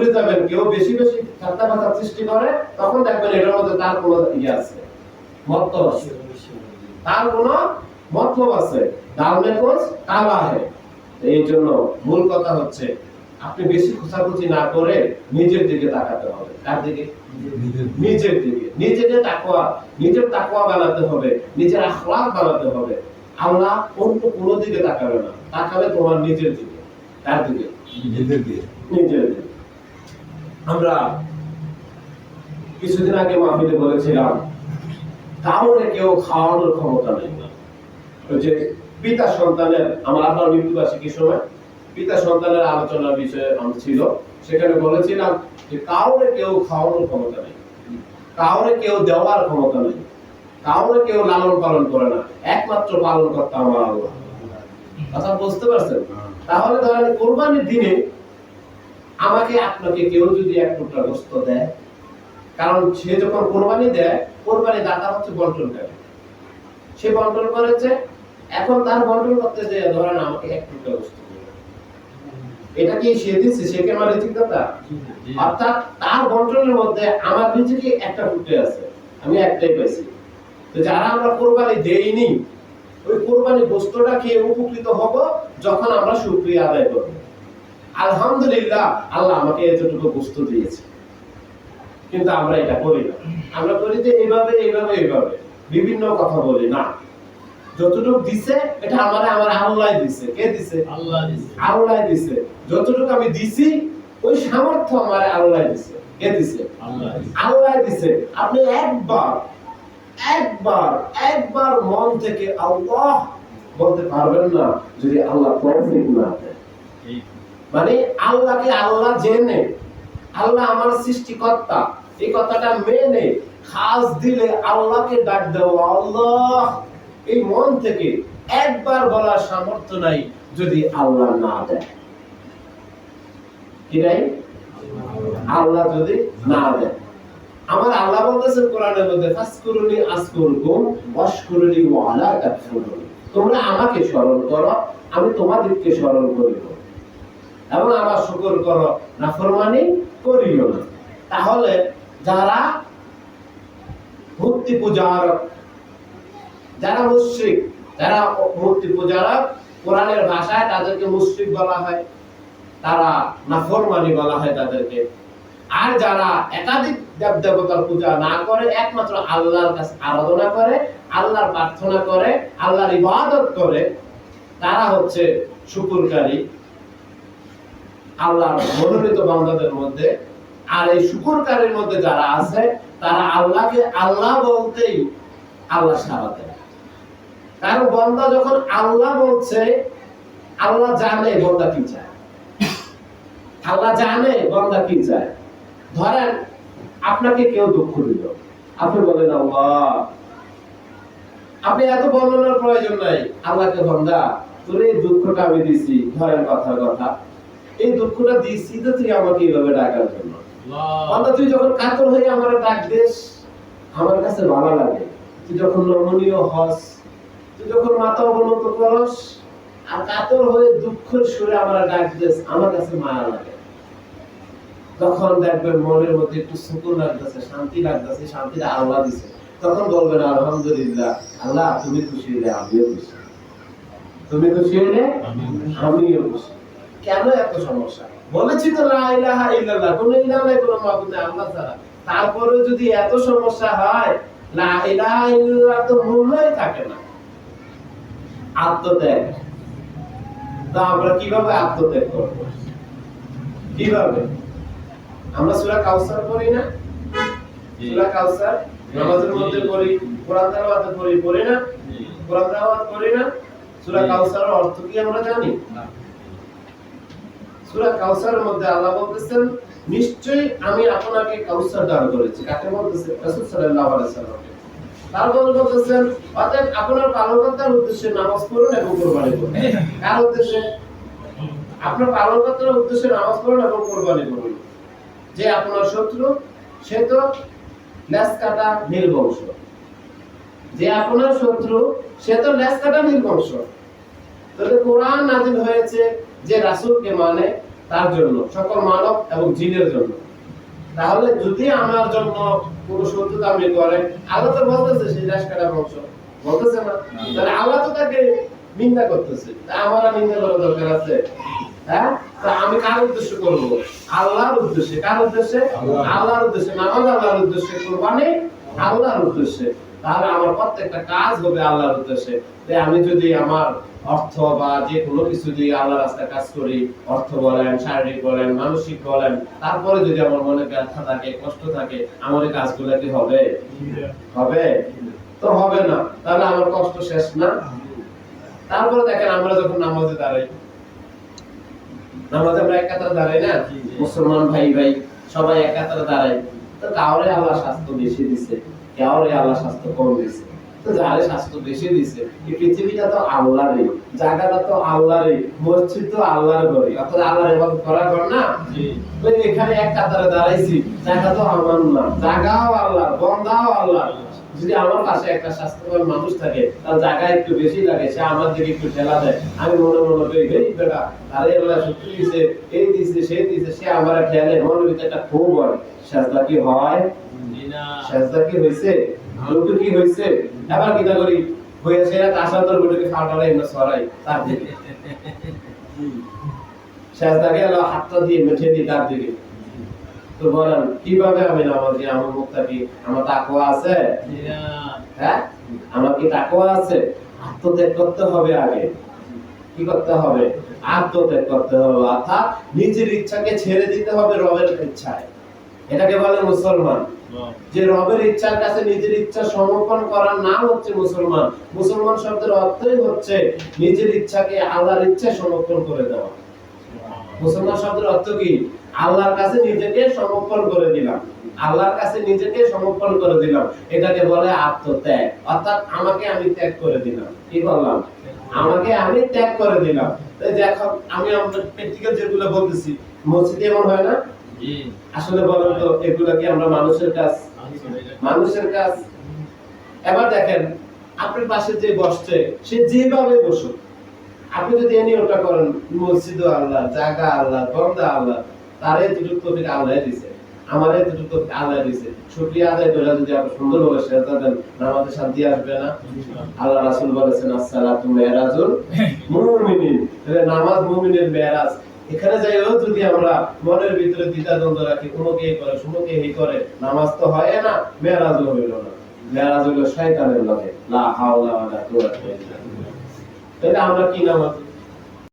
গভীরে যাবেন, কেউ বেশি বেশি ঠাট্টা কথা সৃষ্টি করে, তখন দেখবেন এটার মধ্যে তার কোনো ইয়ে আছে, মতলব আছে, তার কোনো মতলব আছে। ডাল মে কুছ কালা है। এই জন্য মূল কথা হচ্ছে আপনি বেশি খোঁচাখুচি না করে নিজের দিকে তাকাতে হবে। কার দিকে? নিজের দিকে। নিজেকে তাকওয়া, নিজের তাকওয়া বানাতে হবে, নিজের আখলাক বানাতে হবে। আল্লাহ অন্য কোনো দিকে তাকাবে না, তাকাবে তোমার নিজের দিকে। কার দিকে? নিজের দিকে। নিজের দিকে। আমরা কিছুদিন আগে মাহফিলে বলেছিলাম কাউকে কেউ খাওয়ানোর ক্ষমতা নেই। ওই যে পিতা সন্তানের, আমার আব্বার মৃত্যুবার্ষিকীর সময় পিতা সন্তানের আলোচনার বিষয়ে ছিল, সেখানে বলেছিলাম যে কাউকে কেউ খাওয়ানোর ক্ষমতা নেই, কাউকে কেউ দেওয়ার ক্ষমতা নেই, কাউকে কেউ লালন পালন করে না, একমাত্র পালন কর্তা আমার আল্লাহ। কথা বুঝতে পারছেন? তাহলে ধরেন কোরবানির দিনে আমাকে আপনাকে কেউ যদি এক টুকরা গোশত দেয়, কারণ সে যখন কোরবানি দেয়, কোরবানি দাতা হচ্ছে বন্টনকারী, সে বন্টন করেছে, এখন তার বন্টন করতে যে ধরেন আমাকে এক টুকরা গোশত দিল, এটা কি সে দিচ্ছে? সে কি আমার রিজিকদাতা? অর্থাৎ তার বন্টনের মধ্যে আমার রিজিকে একটা টুকরা আছে, আমি একটাই পাইছি। তো যারা আমরা কোরবানি দেইনি, ওই কোরবানি গোশতটা খেয়ে উপকৃত হব যখন আমরা শুকরিয়া আদায় করব। আলহামদুলিল্লাহ, আল্লাহ আমাকে এতটুকু গোশত দিয়েছে, কিন্তু আমরা এটা করি না। আমরা করি যে এইভাবে এইভাবে এইভাবে বিভিন্ন কথা বলি না। যতটুকু দিছে এটা আমার আল্লাহ দিছে। কে দিছে? আল্লাহ দিছে। আল্লাহ দিছে। যতটুকু আমি দিছি ওই সামর্থ্য আমার আল্লাহ দিছে। কে দিছে? আল্লাহ দিছে। আল্লাহ দিছে। আপনি একবার একবার একবার মন থেকে আল্লাহ বলতে পারবেন না যদি আল্লাহ তৌফিক না দেয়। মানে আল্লাহকে আল্লাহ জেনে, আল্লাহ আমার সৃষ্টিকর্তা, এই কথাটা মেনে খাস দিলে আল্লাহকে ডাক দেওয়া, আল্লাহ, এই মন থেকে একবার বলার সামর্থ্য নাই যদি আল্লাহ না দেয়। কি নাই? আল্লাহ যদি না দেয়। আমার আল্লাহ বলতেছেন কোরআনের মধ্যে, ফাসকুরুনি আসকুরকুম ওয়াশকুরুনি ওয়ালা তাকফুরুন। তোমরা আমাকে স্মরণ করো, আমি তোমাদেরকে স্মরণ করিব, এবং আমার শুকর করো, নাফরমানি করিও না। তাহলে যারা মূর্তি পূজারক, যারা মুশরিক, যারা মূর্তি পূজারক, কোরআনের ভাষায় তাদেরকে মুশরিক বলা হয়, তারা নাফরমানি বলা হয় তাদেরকে। আর যারা একাধিক দেবতার পূজা না করে, একমাত্র আল্লাহর কাছে আরাধনা করে, আল্লাহর প্রার্থনা করে, আল্লাহর ইবাদত করে, তারা হচ্ছে শুকরকারী, আল্লাহর মনোনীত বান্দাদের মধ্যে। আর এই শুকরকারীর মধ্যে যারা আছে, তারা আল্লাহকে আল্লাহ বলতেই আল্লাহ সাড়া দেয়। কারণ বান্দা যখন আল্লাহ বলছে, আল্লাহ জানে বান্দা কি চায়, আল্লাহ জানে বান্দা কি চায়। ধরেন আপনাকে কেউ দুঃখ দিল, আপনি বলেন আল্লাহ, আপনি এত বর্ণনার প্রয়োজন নাই, আল্লাহকে বান্দা তোর এই দুঃখটা আমি দিছি, ধরেন কথার কথা, এই দুঃখটা দিছি তো তুই আমাকে এইভাবে ডাকার জন্য। বান্দা তুই যখন কাতর হয়ে আমার ডাক দিস, আমার কাছে ভালো লাগে। তুই যখন নমনীয় হস, তুই যখন মাথা অবনত করস আর কাতর হয়ে দুঃখের সুরে আমার ডাক দিস, আমার কাছে মায়া লাগে। তখন দেখবেন মনের মধ্যে একটু সুকুন লাগতেছে, শান্তি লাগতেছে, শান্তিটা আল্লাহ দিছে। তখন বলবেন আলহামদুলিল্লাহ, আল্লাহ তুমি খুশি হলে আমিও খুশি, তুমি খুশি হলে আমিও খুশি। কেন এত সমস্যা? বলেছি তো লা ইলাহা ইল্লাল্লাহ, কোন ইলাহ নাই, কোন মাবুদ নাই আল্লাহ ছাড়া। তারপরে যদি এত সমস্যা হয়, লা ইলাহা ইল্লাল্লাহ তো মূল্যই থাকে না। আত্মত্যাগ, তা আমরা কিভাবে আত্মত্যাগ করব? কিভাবে? আমরা সূরা কাউসার পড়ি না? সূরা কাউসার নামাজের মধ্যে পড়ি, কোরআন তেলাওয়াত পড়ি না? কোরআন তেলাওয়াত করি না? সূরা কাউসারের অর্থ কি আমরা জানি না? সূরা কাউসারের মধ্যে আল্লাহ বলতেছেন, নিশ্চয়ই আমি আপনাকে কাউসার দান করেছি। কাকে বলতেছেন? রাসূল সাল্লাল্লাহু আলাইহি ওয়াসাল্লাম। তারপর বলতেছেন, অতএব আপনার পালনকর্তার উদ্দেশ্যে নামাজ পড়ুন এবং কুরবানি করুন। কার উদ্দেশ্যে? আপনার পালনকর্তার উদ্দেশ্যে নামাজ পড়ুন এবং কুরবানি করুন। যে আপনার শত্রু, সে তো লেজ কাটা নির্বংশ। যে আপনার শত্রু, সে তো লেজ কাটা নির্বংশ। তবে কোরআন নাযিল হয়েছে যে রাসূলকে মানে, তার জন্য, সকল মানব এবং জিনের জন্য। তাহলে যদি আমার জন্য কোনো শত্রুতা আমি করে, আল্লাহ তো বলতেছে সেই রাশ কাটা বংশ, বলতেছে না? তাহলে আল্লাহ তো তাকে নিন্দা করতেছে, তা আমার নিন্দা করার দরকার আছে? হ্যাঁ, তা আমি কার উদ্দেশ্য করব? আল্লাহর উদ্দেশ্যে। কার উদ্দেশ্যে? আল্লাহর উদ্দেশ্যে। নামাজ আল্লাহর উদ্দেশ্যে, কুরবানি আল্লাহর উদ্দেশ্যে। তাহলে আমার প্রত্যেকটা কাজ হবে আল্লাহর উদ্দেশ্যে। তাই আমি যদি আমার অর্থ বা যে কোনো কিছু দিয়ে আল্লাহর রাস্তায় কাজ করি, অর্থ বলেন, শারীরিক বলেন, মানসিক বলেন, তারপরে যদি আমার মনে ব্যথা থাকে, কষ্ট থাকে, আমার এই কাজগুলো কি হবে? হবে তো হবে না। তাহলে আমার কষ্ট শেষ না? তারপরে দেখেন আমরা যখন নামাজে দাঁড়াই, নামাজে আমরা এক কাতারে দাঁড়াই না? মুসলমান ভাই ভাই সবাই এক কাতারে দাঁড়াই। তো কাউরে আল্লাহ স্বাস্থ্য বেশি দিছে, কাউরে আল্লাহ স্বাস্থ্য কম দিছে। তো যারে স্বাস্থ্য বেশি দিছে, এই পৃথিবীটা তো আল্লাহরই, জায়গাটা তো আল্লাহরই, মসজিদ তো আল্লাহর ঘরই, অর্থাৎ আল্লাহর ইবাদত করার ঘর না? তো এখানে এক কাতারে দাঁড়াইছি, জায়গা তো আমার না, জায়গাও আল্লাহর, বন্দাও আল্লাহর। যদি আমার পাশে একটা স্বাস্থ্যবান মানুষ থাকে, তার জায়গা একটু বেশি লাগে, সে আমার দিকে একটু ঠেলা দেয়, আমি মনে মনে করি এই বেটা আরে আল্লাহ শক্তি দিছে, এই দিছে, সে দিছে, সে আমার ঠেলে, মনের ভিতরে একটা ক্ষোভ হয়। সাজদা কি হয়? সাজদা কি হইছে? রুকু কি হইছে? আবার কিটা করি হইছে না তাসাদর গুলোকে ফাটালে এমন সরাই তার দিকে, সাজদাকে আল্লাহ হাতটা দিয়ে মেঠে দিই তার দিকে। তো বলেন কিভাবে আমি নামাজি, আমার মুক্তাকি, আমার তাকওয়া আছে? হ্যাঁ, আমার কি তাকওয়া আছে? আত্মত্যাগ করতে হবে আগে। কি করতে হবে? আত্মত্যাগ করতে হবে, অর্থাৎ নিজের ইচ্ছাকে ছেড়ে দিতে হবে রবের ইচ্ছায়। এটাকে বলে মুসলমান। যে রবের ইচ্ছার কাছে নিজের ইচ্ছা সমর্পণ করার নাম হচ্ছে মুসলমান। মুসলমান শব্দের অর্থই হচ্ছে নিজের ইচ্ছাকে আল্লাহর ইচ্ছায় সমর্পণ করে দেওয়া। মুসলমান শব্দের অর্থ কি? আল্লাহর কাছে নিজেকে সমর্পণ করে দিলাম, আল্লাহর কাছে নিজেকে সমর্পণ করে দিলাম। এটাকে বলে আত্মত্যাগ, অর্থাৎ আমাকে আমি ত্যাগ করে দিলাম। কি বললাম? আমাকে আমি ত্যাগ করে দিলাম। এই দেখো আমি আপনাদের প্র্যাকটিক্যাল যেগুলো বলতেছি, মসজিদে এমন হয় না? আসলে বলেন তো এগুলা কি আমরা মানুষের কাজ? মানুষের কাজ। এবার দেখেন আপনার পাশে যে বসছে সে যেভাবে বসুক, আপনি যদি এ নিয়মটা করেন, মসজিদ আল্লাহ, জায়গা আল্লাহ, বন্দা আল্লাহ, তার এতটুকু তৌফিক আল্লাহ দিয়েছে, আমার এতটুকু তৌফিক আল্লাহ দিয়েছে। শুকরিয়া আদায় করে যদি আপনি সুন্দরভাবে সেজদা দেন, নামাজে শান্তি আসবে না? আল্লাহ রাসূল বলেছেন আসসালাতু মিরাজুল মুমিনিন, নামাজ মুমিনের মেরাজ। এখানে যাইও যদি আমরা মনের ভিতরে দ্বিধাদ্বন্দ্ব রাখি, কোনোকে এই করে কোনোকে এই করে, নামাজ তো হয় না, মেরাজও হইল না। মেরাজ হইল শয়তানের লগে, লা হাওলা ওয়ালা কুওয়াতা ইল্লা বিল্লাহ। তাহলে আমরা কি নামাজ